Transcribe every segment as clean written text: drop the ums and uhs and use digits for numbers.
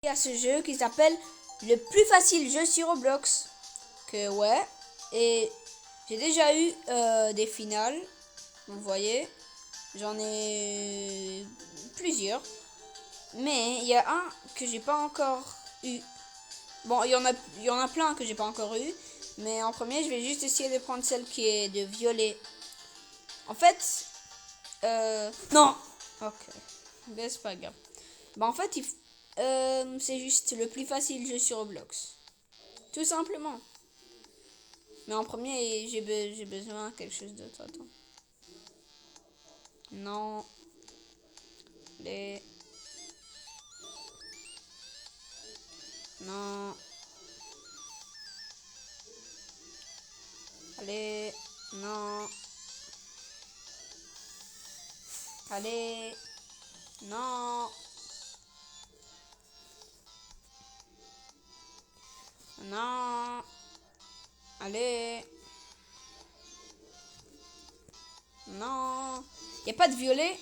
à ce jeu qui s'appelle le plus facile jeu sur Roblox. Ouais. Et j'ai déjà eu des finales. Vous voyez. J'en ai plusieurs. Mais il y a un que j'ai pas encore eu. Bon, il y en a plein que j'ai pas encore eu. Mais en premier, je vais juste essayer de prendre celle qui est de violet. En fait, non. Ok. Mais c'est pas grave. Bah en fait, c'est juste le plus facile jeu sur Roblox. Tout simplement. Mais en premier, j'ai besoin de quelque chose d'autre. Attends. Non. Les... Non. Allez. Non. Allez. Non. Non. Allez. Non. Y a pas de violet?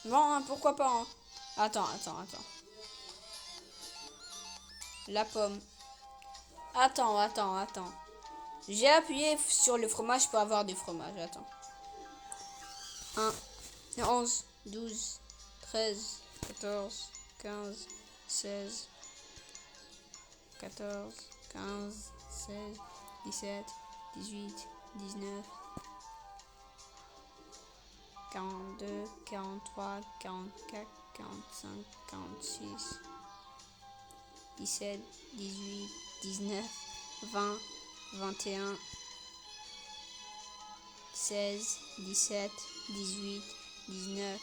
Bon, hein, pourquoi pas. Hein. Attends. La pomme. Attends. J'ai appuyé sur le fromage pour avoir du fromage. Attends. 1, 11, 12, 13, 14, 15, 16, 14, 15, 16, 17, 18, 19, 42, 43, 44, 45, 46, 17, 18, 19, 20, 21, 16, 17, 18, 19,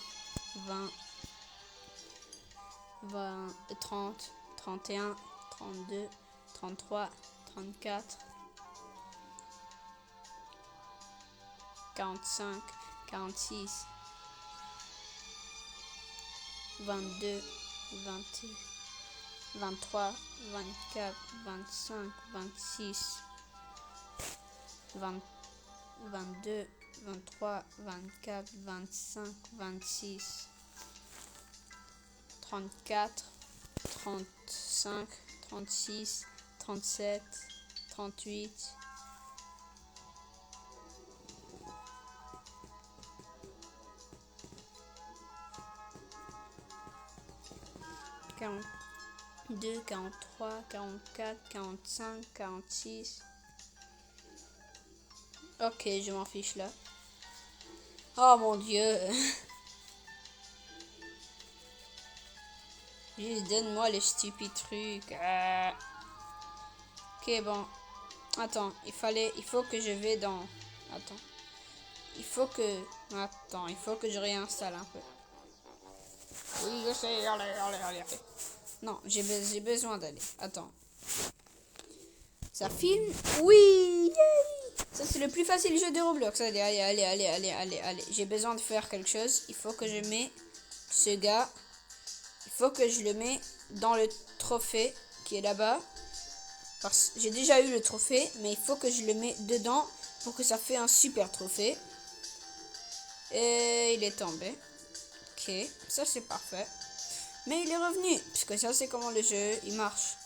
20, 30, 31, 32, 33, 34, 45, 46, 22, 21, 23, 24, 25, 26, 20, 22, 23, 24, 25, 26, 34, 35, 36, 37, 38, 42, 43, 44, 45, 46. Ok, je m'en fiche là. Oh mon dieu. Juste donne-moi les stupides trucs. Ok, bon. Attends, il faut que je vais dans... Attends. Il faut que je réinstalle un peu. Oui, je sais, allez. Non, j'ai besoin d'aller. Attends. Ça filme? Oui! Yay! Ça, c'est le plus facile jeu de Roblox. Allez. J'ai besoin de faire quelque chose. Il faut que je mets ce gars. Il faut que je le mets dans le trophée qui est là-bas. Parce que j'ai déjà eu le trophée, mais il faut que je le mette dedans pour que ça fait un super trophée. Et il est tombé. Ok, ça c'est parfait. Mais il est revenu, puisque ça c'est comment le jeu il marche.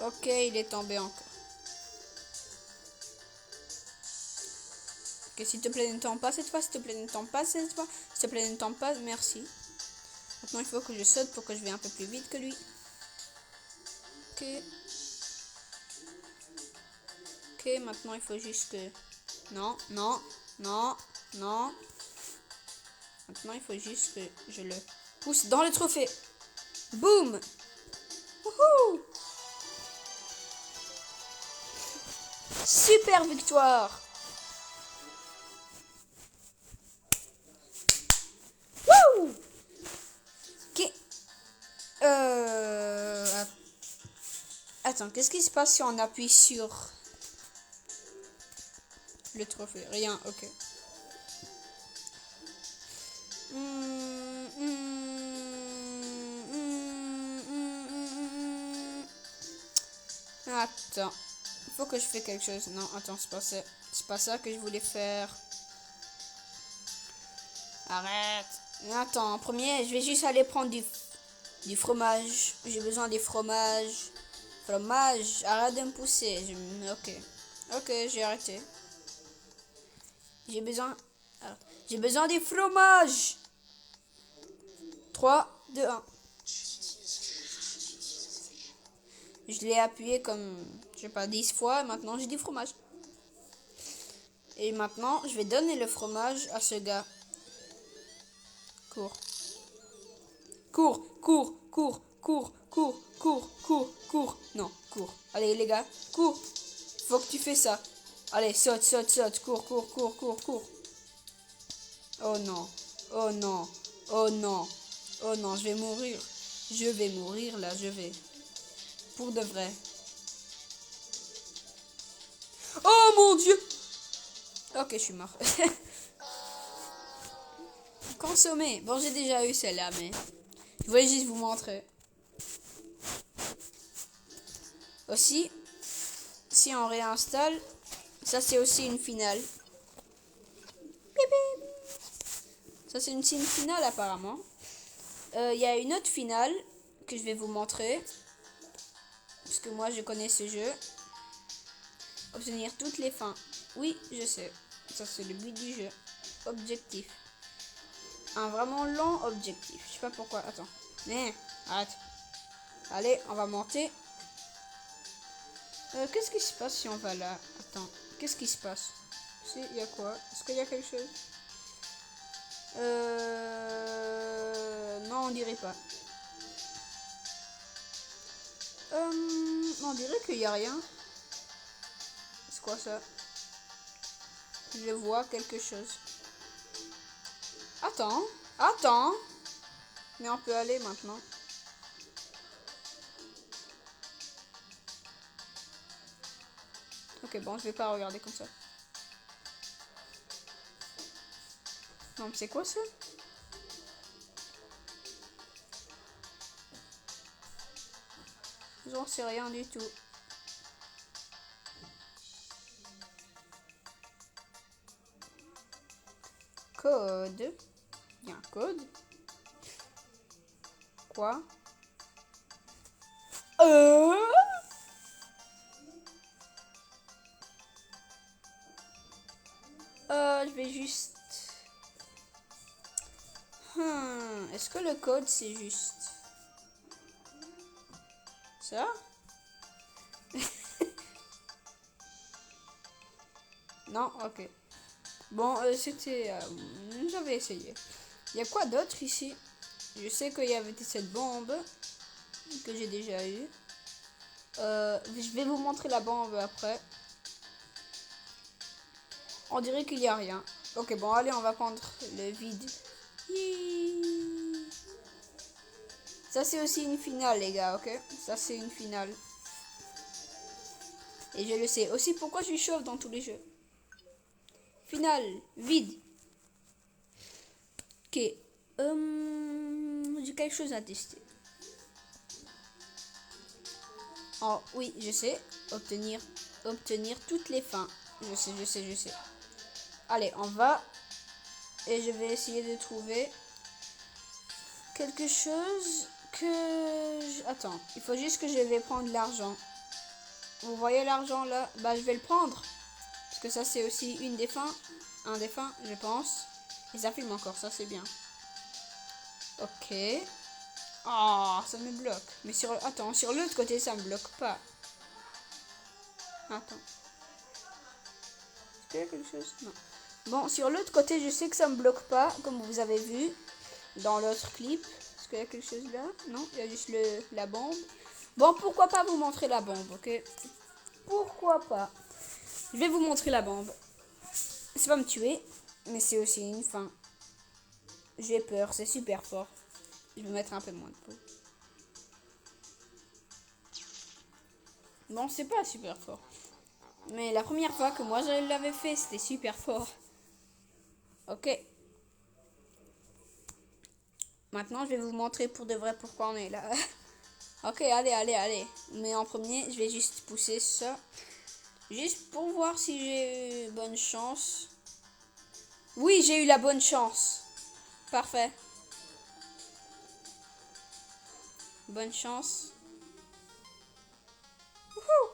Ok, il est tombé encore. Ok, s'il te plaît, ne tombe pas cette fois, s'il te plaît, ne tombe pas cette fois, s'il te plaît, ne tombe pas, merci. Maintenant, il faut que je saute pour que je vais un peu plus vite que lui. Ok. Ok, maintenant, il faut juste que... Non. Maintenant, il faut juste que je le pousse dans le trophée. Boum! Wouhou! Super victoire! Wouh! Ok. Attends, qu'est-ce qui se passe si on appuie sur le trophée? Rien, ok. Attends, il faut que je fasse quelque chose. Non, attends, c'est pas ça que je voulais faire. Arrête. Attends, en premier, je vais juste aller prendre Du fromage. J'ai besoin des fromages. Fromage. Arrête de me pousser. Ok. Ok, j'ai arrêté. J'ai besoin... Alors, j'ai besoin des fromages. 3, 2, 1. Je l'ai appuyé comme, je sais pas, 10 fois. Maintenant, j'ai du fromage. Et maintenant, je vais donner le fromage à ce gars. Cours. Cours, cours, cours, cours, cours, cours, cours, cours. Non, cours. Allez, les gars, cours. Faut que tu fais ça. Allez, saute, saute, saute. Cours, cours, cours, cours, cours. Oh non. Oh non. Oh non. Oh non, je vais mourir. Je vais mourir, là, je vais. Pour de vrai. Oh mon Dieu. Ok, je suis mort. Consommer. Bon, j'ai déjà eu celle-là, mais... Je voulais juste vous montrer. Aussi, si on réinstalle, ça c'est aussi une finale. Ça c'est une finale apparemment. Il y a une autre finale que je vais vous montrer. Parce que moi je connais ce jeu. Obtenir toutes les fins. Oui, je sais. Ça c'est le but du jeu. Objectif. Un vraiment long objectif. Je sais pas pourquoi. Attends. Arrête. Allez, on va monter. Qu'est-ce qui se passe si on va là? Attends. Qu'est-ce qui se passe? Il y a quoi? Est-ce qu'il y a quelque chose? Non, on dirait pas. On dirait qu'il y a rien. C'est quoi ça? Je vois quelque chose. Attends. Attends. Mais on peut aller maintenant. Ok, bon, je vais pas regarder comme ça. Non, mais c'est quoi ça? J'en sais rien du tout. Code. Il y a un code. Quoi? Je vais juste... Est-ce que le code c'est juste ça? Non, ok. Bon, c'était... j'avais essayé. Il y a quoi d'autre ici? Je sais qu'il y avait cette bombe que j'ai déjà eue. Je vais vous montrer la bombe après. On dirait qu'il n'y a rien. Ok, bon, allez, on va prendre le vide. Ça, c'est aussi une finale, les gars, ok? Ça, c'est une finale. Et je le sais. Aussi, pourquoi je suis chauve dans tous les jeux? Finale, vide. Ok. J'ai quelque chose à tester. Oh, oui, je sais. Obtenir toutes les fins. Je sais. Allez, on va. Et je vais essayer de trouver quelque chose que... Attends, il faut juste que je vais prendre l'argent. Vous voyez l'argent là? Bah, je vais le prendre. Parce que ça, c'est aussi une des fins. Un des fins, je pense. Et ça filme encore, ça, c'est bien. Ok. Ah, ça me bloque. Mais attends, sur l'autre côté, ça me bloque pas. Attends. Est-ce qu'il y a quelque chose? Non. Bon, sur l'autre côté, je sais que ça me bloque pas, comme vous avez vu dans l'autre clip. Est-ce qu'il y a quelque chose là? Non, il y a juste la bombe. Bon, pourquoi pas vous montrer la bombe, ok? Pourquoi pas? Je vais vous montrer la bombe. C'est pas me tuer, mais c'est aussi une fin. J'ai peur, c'est super fort. Je vais mettre un peu moins de peau. Bon, c'est pas super fort. Mais la première fois que moi je l'avais fait, c'était super fort. Ok. Maintenant, je vais vous montrer pour de vrai pourquoi on est là. Ok, allez. Mais en premier, je vais juste pousser ça. Juste pour voir si j'ai eu bonne chance. Oui, j'ai eu la bonne chance. Parfait. Bonne chance. Wouhou!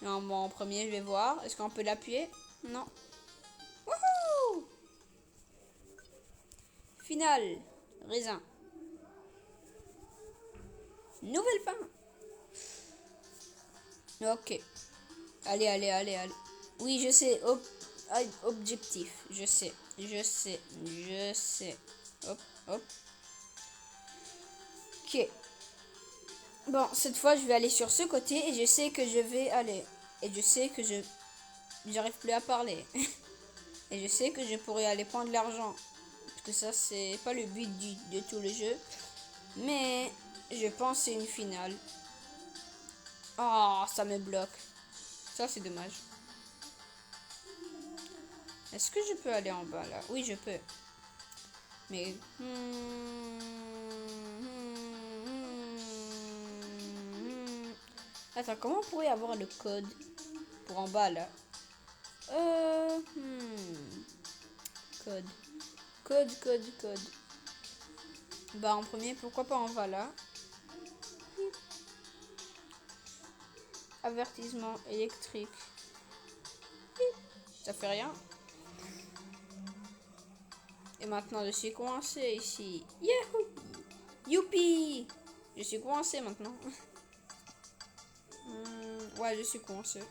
Non, bon, en premier, je vais voir. Est-ce qu'on peut l'appuyer? Non. Wouhou! Finale. Raisin. Nouvelle fin. Ok. Allez, allez, allez, allez. Oui, je sais. Objectif. Je sais. Je sais. Je sais. Hop, hop. Ok. Bon, cette fois, je vais aller sur ce côté et je sais que je vais aller. Et je sais que j'arrive plus à parler. Et je sais que je pourrais aller prendre l'argent. Parce que ça, c'est pas le but de tout le jeu. Mais je pense que c'est une finale. Oh, ça me bloque. Ça, c'est dommage. Est-ce que je peux aller en bas, là? Oui, je peux. Mais... Attends, comment on pourrait avoir le code pour en bas, là? Code. Code. Bah, en premier, pourquoi pas en bas, là? Avertissement électrique. Ça fait rien. Et maintenant, je suis coincé ici. Yahoo! Youpi! Je suis coincé maintenant. Ouais, je suis coincé.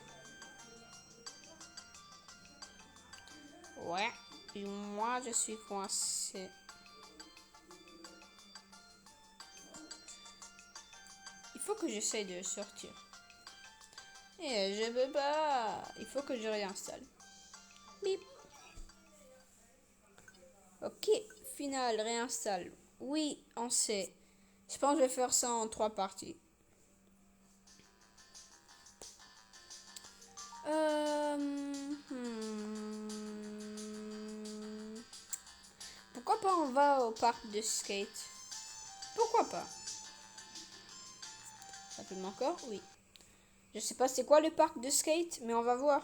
Ouais. Et moi, je suis coincé. Il faut que j'essaye de sortir. Et je veux pas. Il faut que je réinstalle. Bip. Ok. Final, réinstalle. Oui, on sait. Je pense que je vais faire ça en 3 parties. Pourquoi pas on va au parc de skate? Pourquoi pas? Ça filme encore? Oui. Je sais pas c'est quoi le parc de skate, mais on va voir.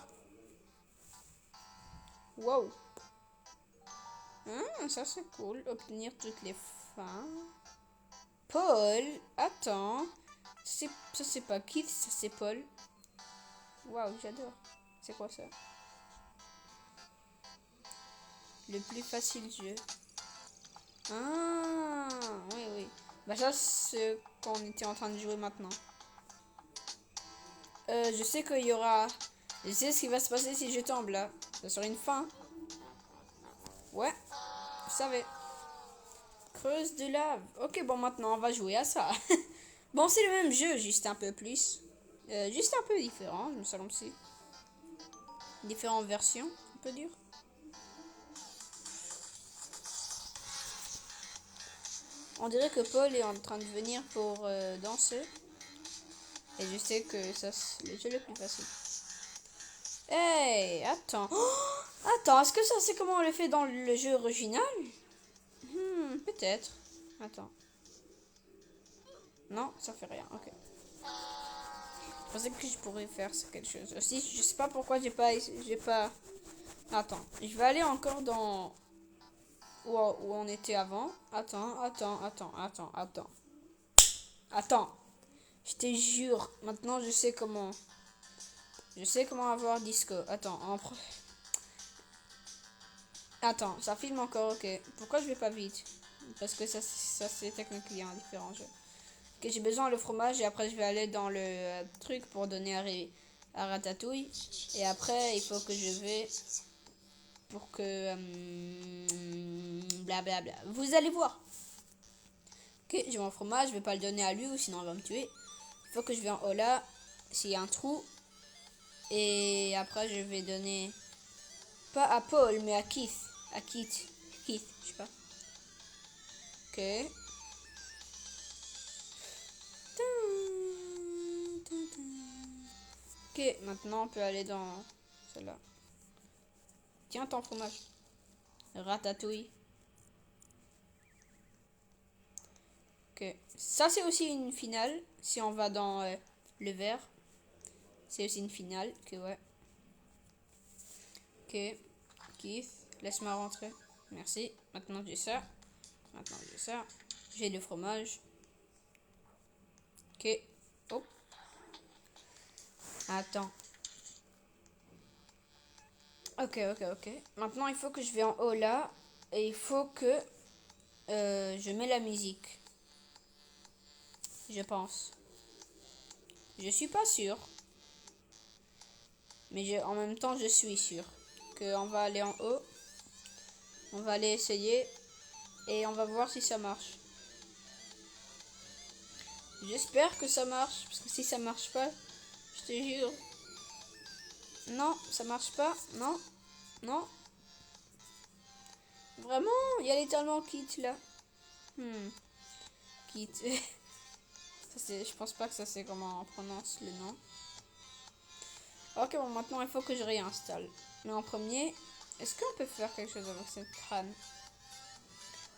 Wow. Ça c'est cool. Obtenir toutes les fins. Paul, attends. Ça c'est pas Keith, ça c'est Paul. Waouh, j'adore. C'est quoi ça? Le plus facile jeu. Ah, oui. Bah ça c'est ce qu'on était en train de jouer maintenant. Je sais qu'il y aura... Je sais ce qui va se passer si je tombe là. Ça sera une fin. Ouais, vous savez. Creuse de lave. Ok, bon maintenant on va jouer à ça. Bon, c'est le même jeu, juste un peu plus. Juste un peu différent, me semble aussi. Différentes versions, on peut dire. On dirait que Paul est en train de venir pour danser. Et je sais que ça c'est le jeu le plus facile. Hey, attends. Oh, attends, est-ce que ça c'est comment on le fait dans le jeu original? Peut-être. Attends. Non, ça fait rien, ok. Je pensais que je pourrais faire quelque chose. Aussi, je sais pas pourquoi j'ai pas... Attends, je vais aller encore dans... Où on était avant. Attends. Je te jure, maintenant je sais comment... Je sais comment avoir disco. Attends, Attends, ça filme encore, ok. Pourquoi je vais pas vite? Parce que ça c'est techniquement un différent jeu. Ok, j'ai besoin de fromage et après je vais aller dans le truc pour donner à Ratatouille. Et après, il faut que je vais pour que... blablabla. Vous allez voir. Ok, j'ai mon fromage, je vais pas le donner à lui ou sinon il va me tuer. Il faut que je vais en haut là, s'il y a un trou. Et après, je vais donner... Pas à Paul, mais à Keith. À Keith, je sais pas. Ok. Ok, maintenant on peut aller dans celle-là. Tiens ton fromage. Ratatouille. Ok. Ça c'est aussi une finale. Si on va dans le vert. C'est aussi une finale. Ok, ouais. Ok. Keith, laisse-moi rentrer. Merci. Maintenant j'ai ça. J'ai le fromage. Ok. Oh. Attends. Ok. Maintenant, il faut que je vais en haut là. Et il faut que je mets la musique. Je pense. Je suis pas sûre. Mais en même temps, je suis sûre qu'on va aller en haut. On va aller essayer. Et on va voir si ça marche. J'espère que ça marche. Parce que si ça marche pas, je te jure. Non, ça marche pas. Non. Non. Vraiment, il y a littéralement Kit là. Kit. Je pense pas que ça c'est comment on prononce le nom. Ok, bon, maintenant il faut que je réinstalle. Mais en premier, est-ce qu'on peut faire quelque chose avec cette crâne?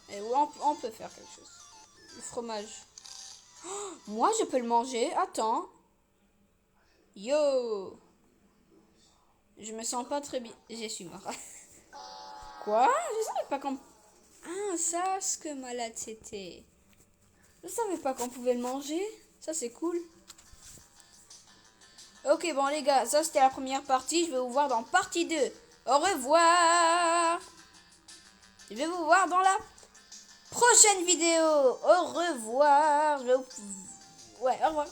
Et oui, on peut faire quelque chose. Le fromage. Oh, moi, je peux le manger. Attends. Yo. Je me sens pas très bien. Je suis mort. Quoi? Je savais pas qu'on... Ah, ça, ce que malade c'était. Je savais pas qu'on pouvait le manger. Ça, c'est cool. Ok, bon les gars, ça c'était la première partie. Je vais vous voir dans partie 2. Au revoir. Je vais vous voir dans la prochaine vidéo. Au revoir. Ouais, au revoir.